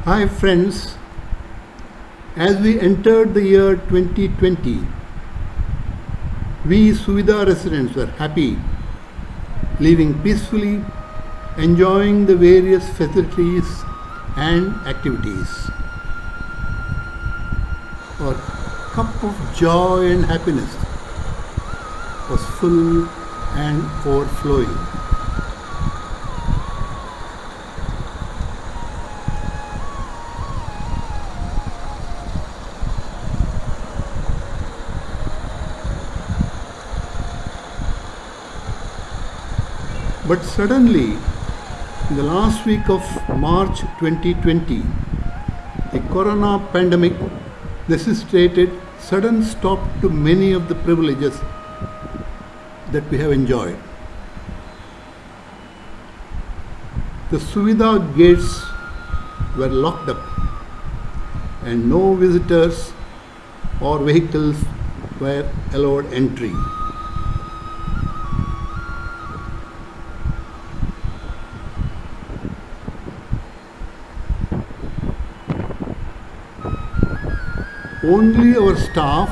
Hi friends, as we entered the year 2020, we Suvidha residents were happy, living peacefully, enjoying the various facilities and activities. Our cup of joy and happiness was full and overflowing. But suddenly, in the last week of March 2020, the corona pandemic necessitated sudden stop to many of the privileges that we have enjoyed. The Suvidha gates were locked up and no visitors or vehicles were allowed entry. Only our staff,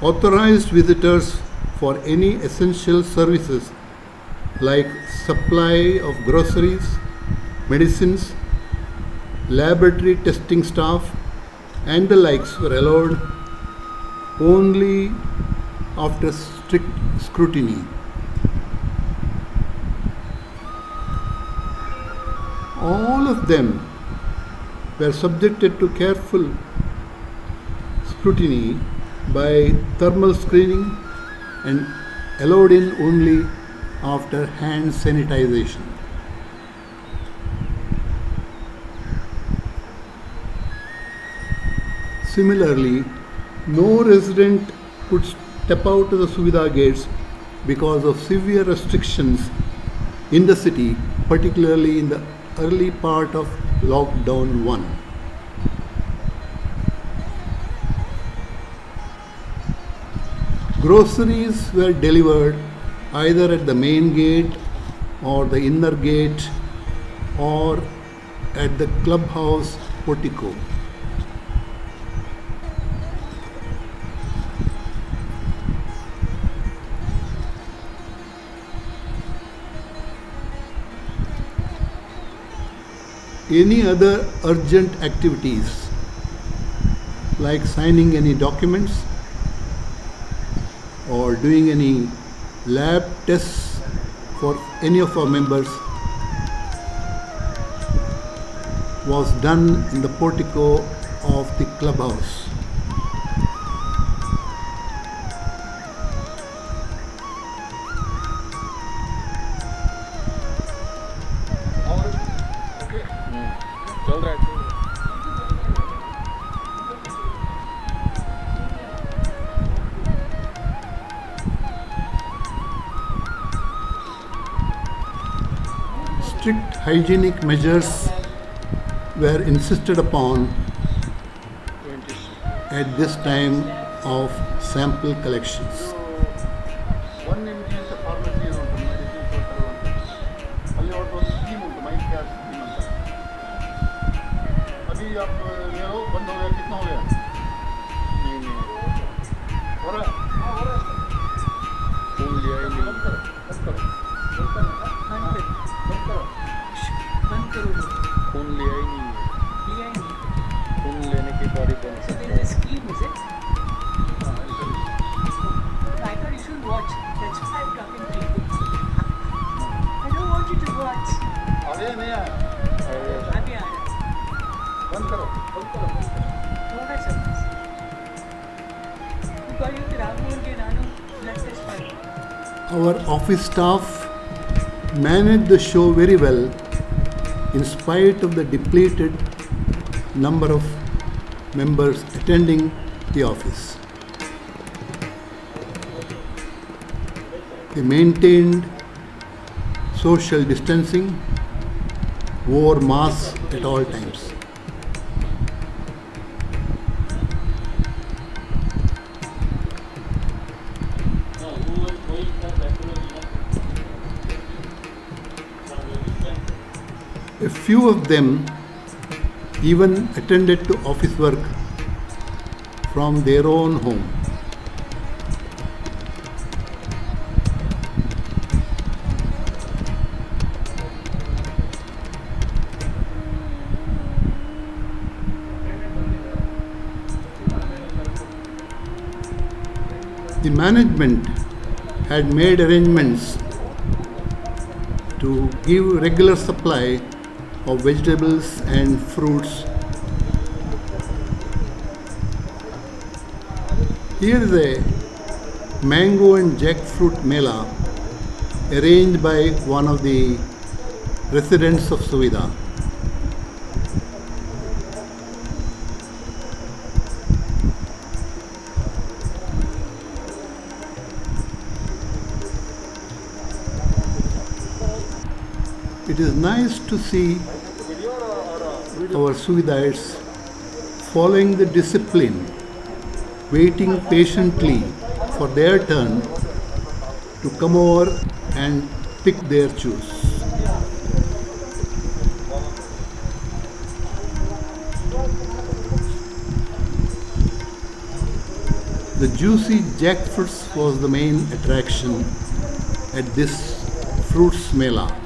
authorized visitors for any essential services like supply of groceries, medicines, laboratory testing staff, and the likes were allowed only after strict scrutiny. All of them were subjected to careful scrutiny by thermal screening and allowed in only after hand sanitization. Similarly, no resident could step out of the Suvidha gates because of severe restrictions in the city, particularly in the early part of Lockdown 1. Groceries were delivered either at the main gate or the inner gate or at the clubhouse portico. Any other urgent activities like signing any documents or doing any lab tests for any of our members was done in the portico of the clubhouse. चल रहा है Strict hygienic measures were insisted upon at this time of sample collections. One M G ಅಂತ pharmacy ಏನು ಉಂಟು medicine total ಉಂಟು ಅಲ್ಲಿ ಒಂದು scheme ಉಂಟು ಮೈ ಕೇರ್ ಸ್ಕೀಮ್ ಅಂತ अभी आप ले लो बंद हो गया कितना हो गया नहीं हो रहा है फोन लिया ही नहीं बंद करो बंद करो फोन लिया ही नहीं लिया ही नहीं फोन लेने के बाद ही बंद so there is a scheme is it I thought you should watch that's why I'm talking to you I don't want you to watch अरे नहीं आया अभी आ रहा बंद करो थोड़ा सा बस because you राघवन के नानू blood test कर Our office staff managed the show very well in spite of the depleted number of members attending the office. They maintained social distancing, wore masks at all times. A few of them even attended to office work from their own home. The management had made arrangements to give regular supply of vegetables and fruits. Here is a mango and jackfruit mela arranged by one of the residents of Suvidha. It is nice to see our Suvidhites following the discipline, waiting patiently for their turn to come over and pick their juice. The juicy jackfruits was the main attraction at this fruits mela.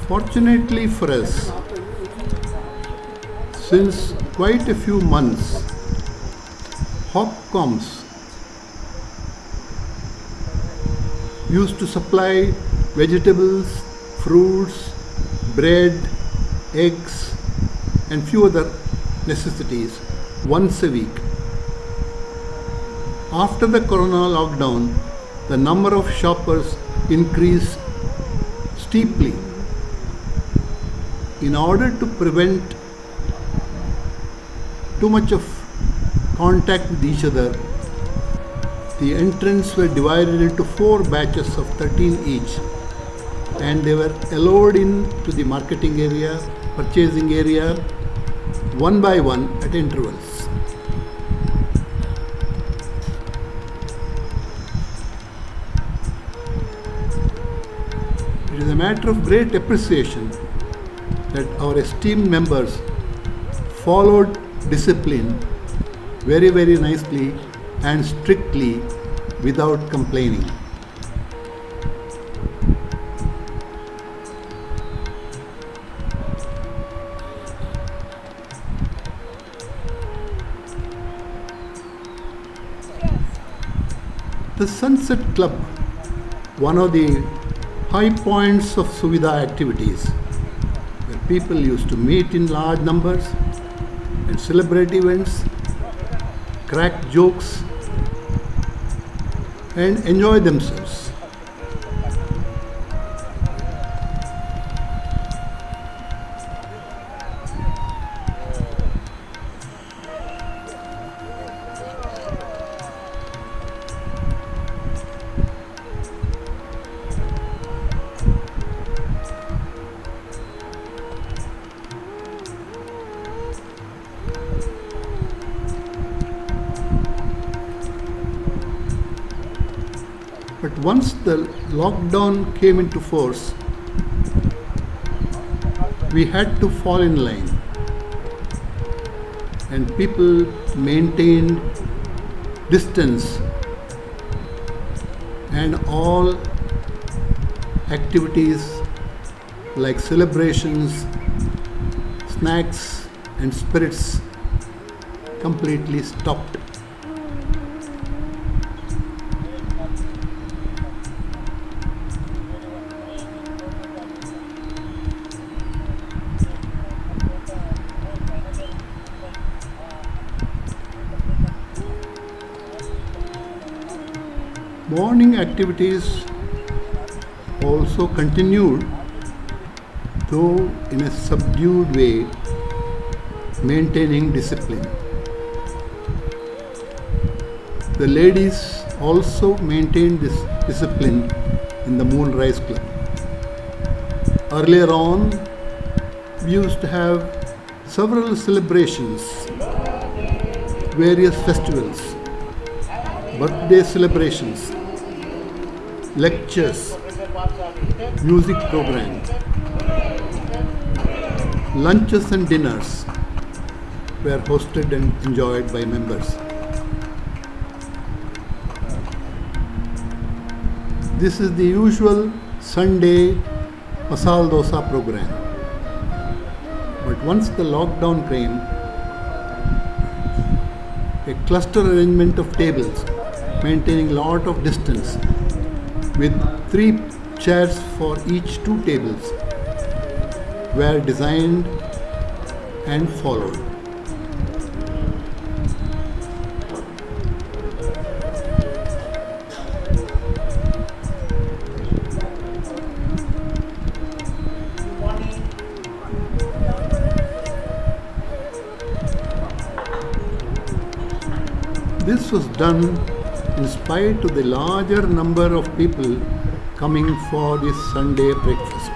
Fortunately for us, since quite a few months, Hopcoms used to supply vegetables, fruits, bread, eggs, and few other necessities once a week. After the corona lockdown, the number of shoppers increased steeply. In order to prevent too much of contact with each other, the entrants were divided into 4 batches of 13 each, and they were allowed into the marketing area, purchasing area, one by one at intervals. It is a matter of great appreciation that our esteemed members followed discipline very, very nicely and strictly without complaining. The Sunset Club, one of the high points of Suvidha activities, where people used to meet in large numbers and celebrate events, crack jokes, and enjoy themselves. But once the lockdown came into force, we had to fall in line, and people maintained distance, and all activities like celebrations, snacks and spirits completely stopped. Morning activities also continued, though in a subdued way, maintaining discipline. The ladies also maintained this discipline in the Moonrise Club. Earlier on, we used to have several celebrations, various festivals, birthday celebrations, lectures, music programs, lunches and dinners were hosted and enjoyed by members. This is the usual Sunday masala dosa program. But once the lockdown came, a cluster arrangement of tables maintaining lot of distance with 3 chairs for each 2 tables were designed and followed. This was done in spite of the larger number of people coming for this Sunday breakfast.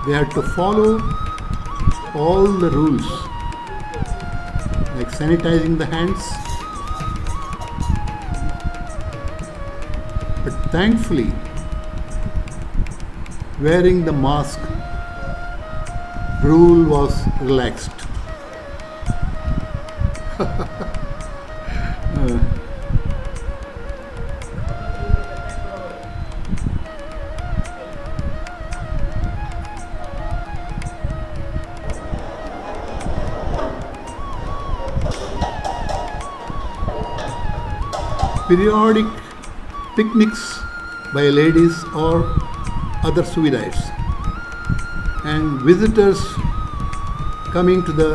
They had to follow all the rules like sanitizing the hands. But thankfully, wearing the mask rule was relaxed. Periodic picnics by ladies or other Suvidites and visitors coming to the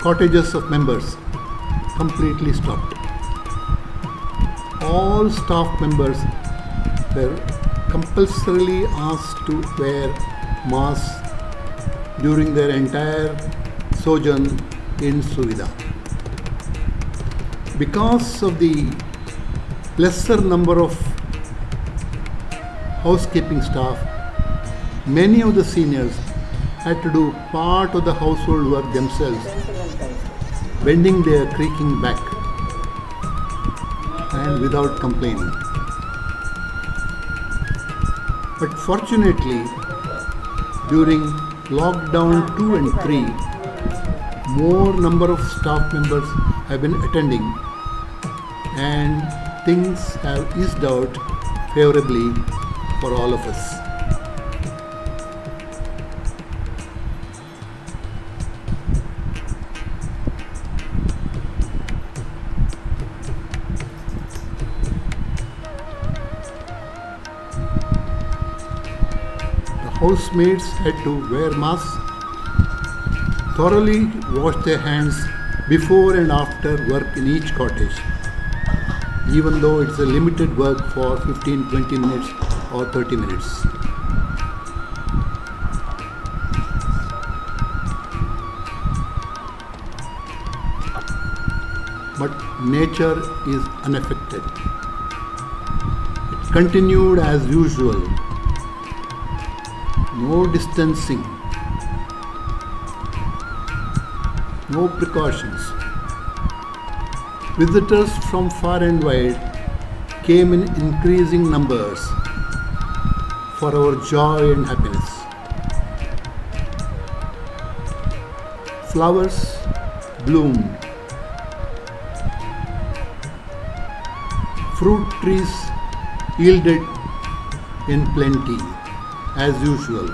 cottages of members completely stopped. All staff members were compulsorily asked to wear masks during their entire sojourn in Suvida. Because of the lesser number of housekeeping staff, many of the seniors had to do part of the household work themselves, bending their creaking back and without complaining. But fortunately, during lockdown 2 and 3, more number of staff members have been attending and things have eased out favorably for all of us. The housemaids had to wear masks, thoroughly wash their hands before and after work in each cottage, even though it's a limited work for 15-20 minutes or 30 minutes. But nature is unaffected. It continued as usual. No distancing, no precautions. Visitors from far and wide came in increasing numbers for our joy and happiness. Flowers bloomed. Fruit trees yielded in plenty as usual.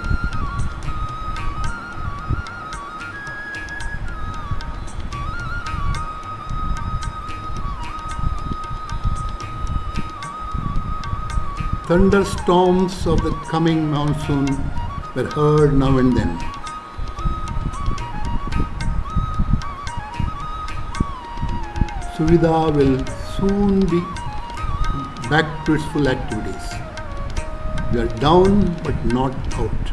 Thunderstorms of the coming monsoon were heard now and then. Suvida will soon be back to its full activities. We are down but not out.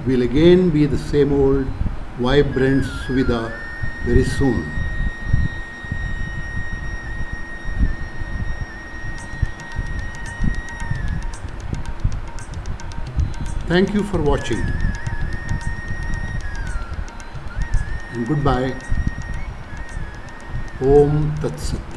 We'll again be the same old vibrant Suvida very soon. Thank you for watching. And goodbye. Om Tat Sat.